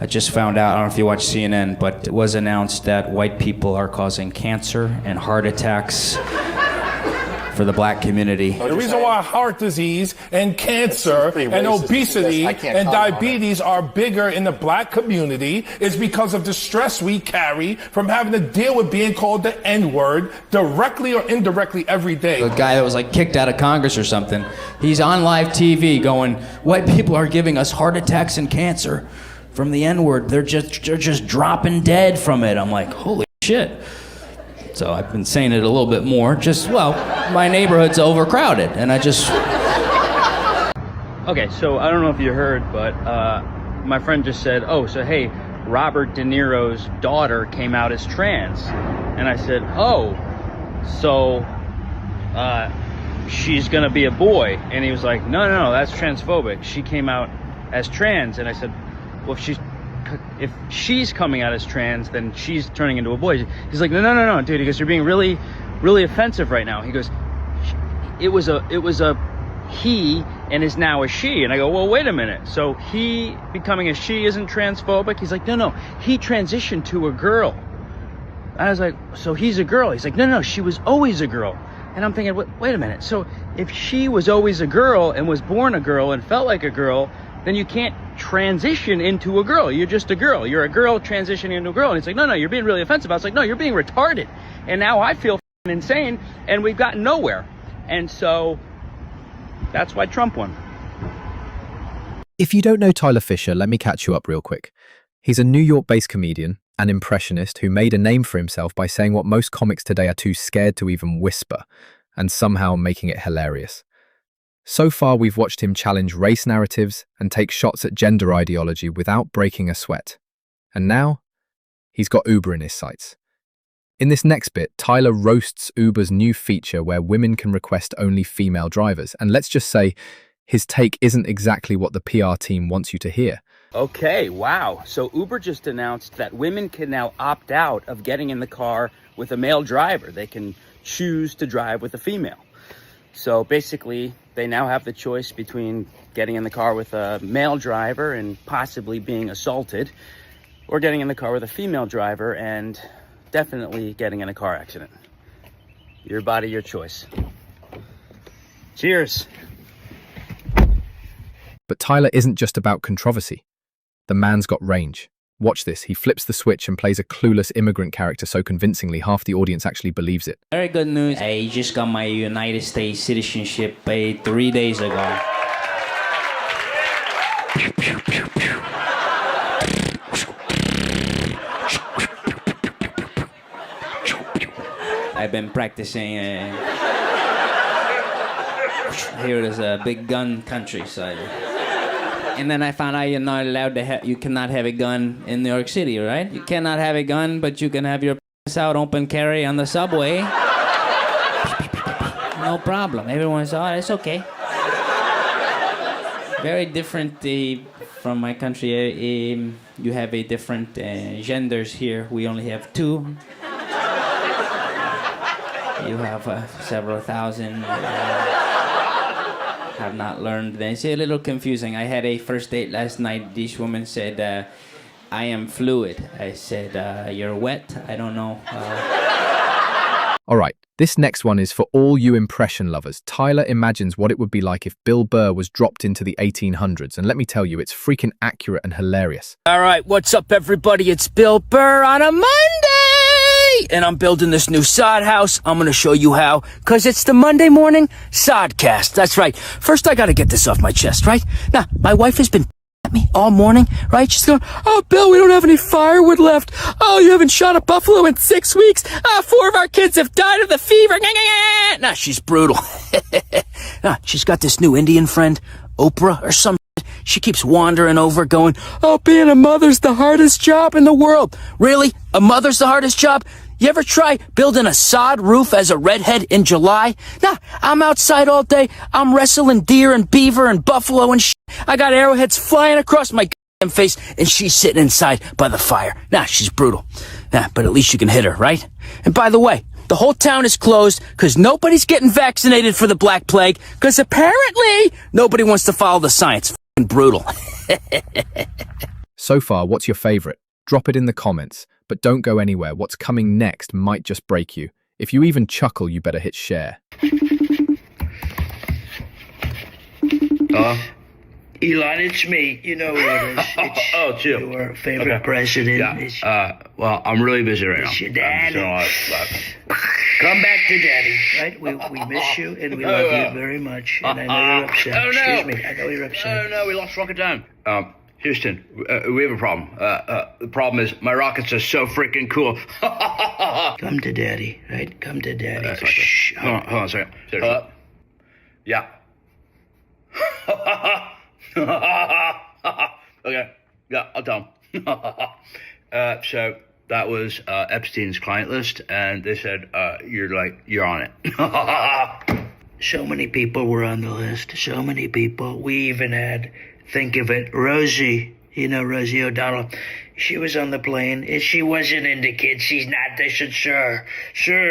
I just found out, I don't know if you watch CNN, but it was announced that white people are causing cancer and heart attacks for the black community. The reason why heart disease and cancer and obesity and diabetes are bigger in the black community is because of the stress we carry from having to deal with being called the N-word directly or indirectly every day. The guy that was like kicked out of Congress or something, he's on live TV going, white people are giving us heart attacks and cancer from the N-word. They're just dropping dead from it. I'm like, holy shit. So I've been saying it a little bit more, my neighborhood's overcrowded, and I just... Okay, so I don't know if you heard, but my friend just said, oh, so hey, Robert De Niro's daughter came out as trans. And I said, oh, so she's gonna be a boy. And he was like, no, that's transphobic. She came out as trans. And I said, well, if she's coming out as trans, then she's turning into a boy. He's like, no, dude. He goes, you're being really, really offensive right now. He goes, it was a he and is now a she. And I go, well, wait a minute. So he becoming a she isn't transphobic? He's like, no, he transitioned to a girl. I was like, so he's a girl? He's like, no, she was always a girl. And I'm thinking, wait a minute. So if she was always a girl and was born a girl and felt like a girl, then you can't transition into a girl. You're just a girl. You're a girl transitioning into a girl. And it's like, no, you're being really offensive. I was like, no, you're being retarded. And now I feel insane, and we've gotten nowhere. And so that's why Trump won. If you don't know Tyler Fischer, let me catch you up real quick. He's a New York-based comedian, an impressionist who made a name for himself by saying what most comics today are too scared to even whisper, and somehow making it hilarious. So far, we've watched him challenge race narratives and take shots at gender ideology without breaking a sweat. And now, he's got Uber in his sights. In this next bit, Tyler roasts Uber's new feature where women can request only female drivers. And let's just say, his take isn't exactly what the PR team wants you to hear. Okay, wow. So Uber just announced that women can now opt out of getting in the car with a male driver. They can choose to drive with a female. So basically, they now have the choice between getting in the car with a male driver and possibly being assaulted, or getting in the car with a female driver and definitely getting in a car accident. Your body, your choice. Cheers. But Tyler isn't just about controversy. The man's got range. Watch this, he flips the switch and plays a clueless immigrant character so convincingly half the audience actually believes it. Very good news. I just got my United States citizenship 3 days ago. I've been practicing. Here it is a big gun country, so. And then I found out you're not allowed to you cannot have a gun in New York City, right? You cannot have a gun, but you can have your out open carry on the subway. No problem. Everyone's, oh, it's okay. Very different from my country. You have a different genders here. We only have 2. You have several thousand. Have not learned. It's a little confusing. I had a first date last night. This woman said, I am fluid. I said, you're wet. I don't know. All right, this next one is for all you impression lovers. Tyler imagines what it would be like if Bill Burr was dropped into the 1800s. And let me tell you, it's freaking accurate and hilarious. All right, what's up, everybody? It's Bill Burr on a Monday. And I'm building this new sod house. I'm going to show you how, because it's the Monday morning sodcast. That's right. First, I got to get this off my chest, right? Now, my wife has been at me all morning, right? She's going, oh, Bill, we don't have any firewood left. Oh, you haven't shot a buffalo in 6 weeks. 4 of our kids have died of the fever. Nah, she's brutal. She's got this new Indian friend, Oprah or some shit. She keeps wandering over going, oh, being a mother's the hardest job in the world. Really? A mother's the hardest job? You ever try building a sod roof as a redhead in July? Nah, I'm outside all day. I'm wrestling deer and beaver and buffalo and shit. I got arrowheads flying across my goddamn face, and she's sitting inside by the fire. Nah, she's brutal. Nah, but at least you can hit her, right? And by the way, the whole town is closed because nobody's getting vaccinated for the Black Plague because apparently nobody wants to follow the science. F***ing brutal. So far, what's your favorite? Drop it in the comments, but don't go anywhere. What's coming next might just break you. If you even chuckle, you better hit share. Elon, it's me. You know who it is. It's you. Your favorite president. Yeah. Well, I'm really busy right now. It's your dad. Come back to Daddy, right? We miss you and we love you very much. And I know you're upset. Oh, no. Excuse me. I know you're upset. No, we lost rocket time. Houston, we have a problem. The problem is my rockets are so freaking cool. Come to Daddy, right? Come to Daddy. Shh. Hold on a second. Yeah. Okay. Yeah, I'll tell him. So that was Epstein's client list, and they said you're on it. So many people were on the list. So many people. We even had, think of it, Rosie. You know Rosie O'Donnell. She was on the plane. She wasn't into kids. She's not. They said, sure,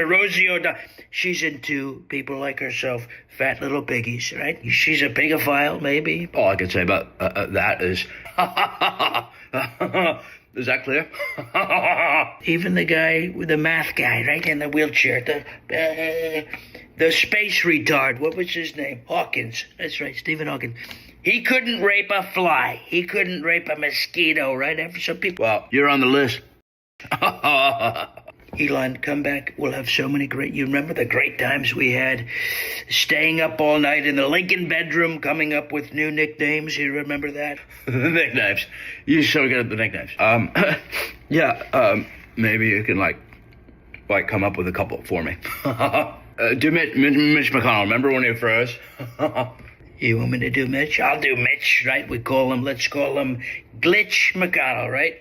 Rosie O'Donnell. She's into people like herself, fat little piggies, right? She's a pigophile, maybe. All I can say about that is, is that clear? Even the guy, the math guy, right, in the wheelchair, the space retard, what was his name? Hawkins. That's right, Stephen Hawkins. He couldn't rape a fly. He couldn't rape a mosquito, right? After some people. Well, you're on the list. Elon, come back. We'll have so many great... You remember the great times we had staying up all night in the Lincoln bedroom, coming up with new nicknames? You remember that? Nicknames. You're so good at the nicknames. Maybe you can, like come up with a couple for me. Do Mitch McConnell. Remember when he froze? You want me to do Mitch? I'll do Mitch, right? Let's call him Glitch McConnell, right?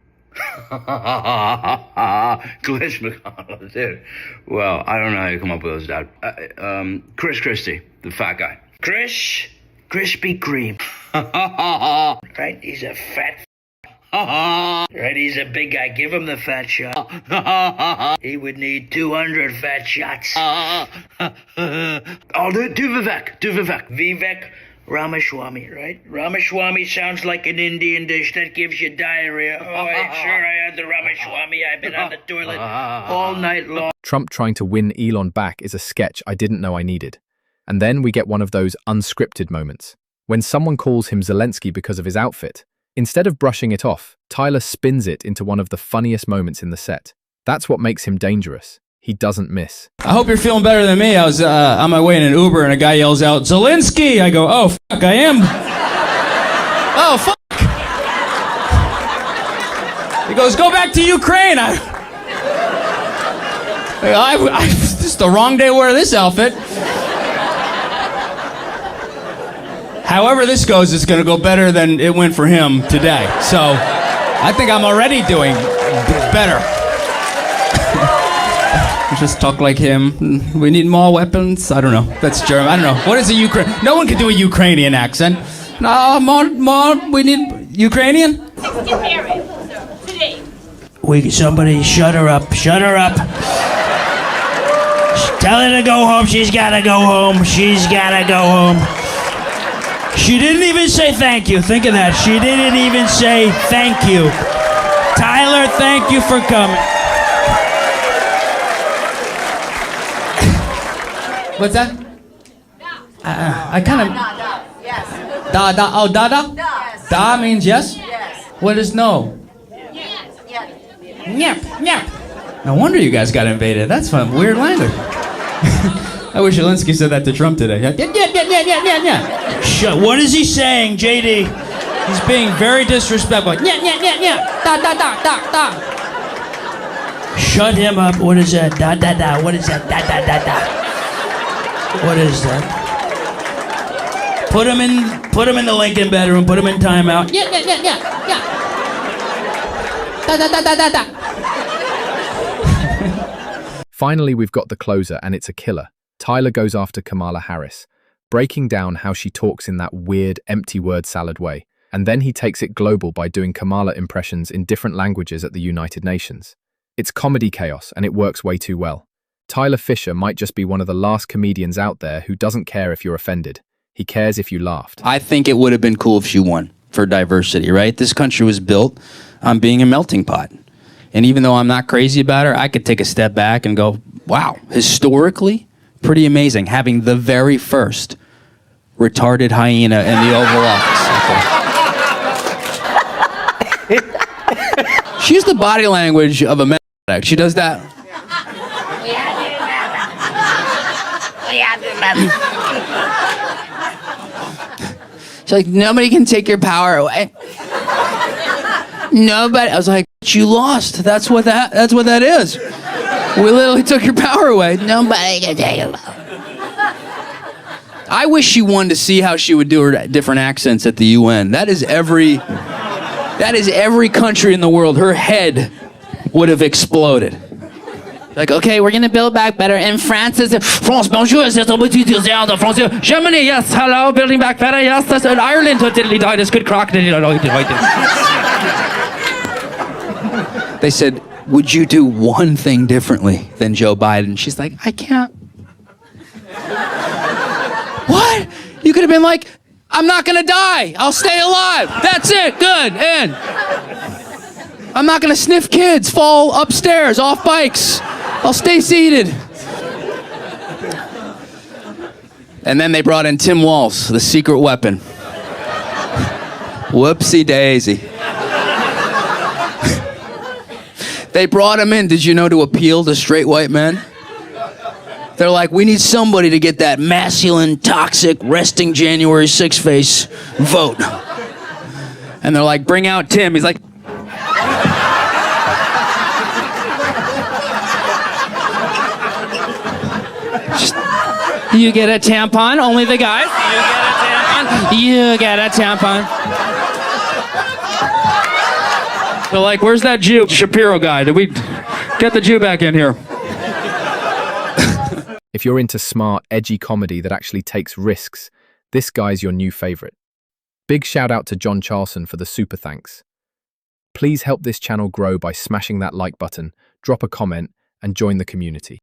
Glitch McConnell, dude. Well, I don't know how you come up with those, Dad. Chris Christie, the fat guy. Chris Krispy Kreme. Right? He's a fat. Right? He's a big guy. Give him the fat shot. He would need 200 fat shots. Oh, do Vivek. Vivek Ramaswamy, right? Ramaswamy sounds like an Indian dish that gives you diarrhea. Oh, I'm sure I had the Ramaswamy. I've been on the toilet all night long. Trump trying to win Elon back is a sketch I didn't know I needed. And then we get one of those unscripted moments. When someone calls him Zelenskyy because of his outfit, instead of brushing it off, Tyler spins it into one of the funniest moments in the set. That's what makes him dangerous. He doesn't miss. I hope you're feeling better than me. I was on my way in an Uber and a guy yells out, Zelenskyy! I go, oh, fuck, I am. Oh, fuck. He goes, go back to Ukraine. This is the wrong day to wear this outfit. However this goes, it's going to go better than it went for him today. So I think I'm already doing better. Just talk like him. We need more weapons. I don't know. That's German. I don't know. What is a Ukraine? No one can do a Ukrainian accent. No, more. We need Ukrainian. Today. Somebody shut her up. Shut her up. Tell her to go home. She's gotta go home. She's gotta go home. She didn't even say thank you. Think of that. She didn't even say thank you. Tyler, thank you for coming. What's that? I kind of... Yes. Da. Oh, da? Yes. Da means yes? Yes. What is no? Yes. Nyap. No wonder you guys got invaded. That's fun. Weird language. I wish Zelenskyy said that to Trump today. Yeah. Shut. What is he saying, JD? He's being very disrespectful. Da. Shut him up. What is that? Da. What is that? Da. What is that? Put him in the Lincoln bedroom. Put him in timeout. Yeah. Da. Finally, we've got the closer, and it's a killer. Tyler goes after Kamala Harris, breaking down how she talks in that weird, empty word salad way. And then he takes it global by doing Kamala impressions in different languages at the United Nations. It's comedy chaos, and it works way too well. Tyler Fischer might just be one of the last comedians out there who doesn't care if you're offended. He cares if you laughed. I think it would have been cool if she won. for diversity, right? This country was built on being a melting pot. And even though I'm not crazy about her, I could take a step back and go, wow, historically, pretty amazing having the very first retarded hyena in the Oval Office. She used the body language of a meth addict. She does that. She's like, nobody can take your power away. Nobody. I was like, you lost. That's what that is. We literally took your power away. Nobody can take it. I wish she won to see how she would do her different accents at the UN. That is every country in the world. Her head would have exploded. Like, okay, we're gonna build back better. In France, it's France, bonjour, c'est un petit désert de France. Germany, yes, hello, building back better, yes. That's in Ireland, diddly died, it's good crock. They said, would you do one thing differently than Joe Biden? She's like, I can't. What? You could have been like, I'm not gonna die. I'll stay alive. That's it, good, and I'm not gonna sniff kids, fall upstairs, off bikes. I'll stay seated. And then they brought in Tim Walz, the secret weapon. Whoopsie daisy. They brought him in, did you know, to appeal to straight white men? They're like, we need somebody to get that masculine, toxic, resting January 6th face vote. And they're like, bring out Tim. He's like, you get a tampon, only the guys. You get a tampon. They're like, where's that Jew Shapiro guy? Did we get the Jew back in here? If you're into smart, edgy comedy that actually takes risks, this guy's your new favorite. Big shout out to John Charlson for the super thanks. Please help this channel grow by smashing that like button, drop a comment, and join the community.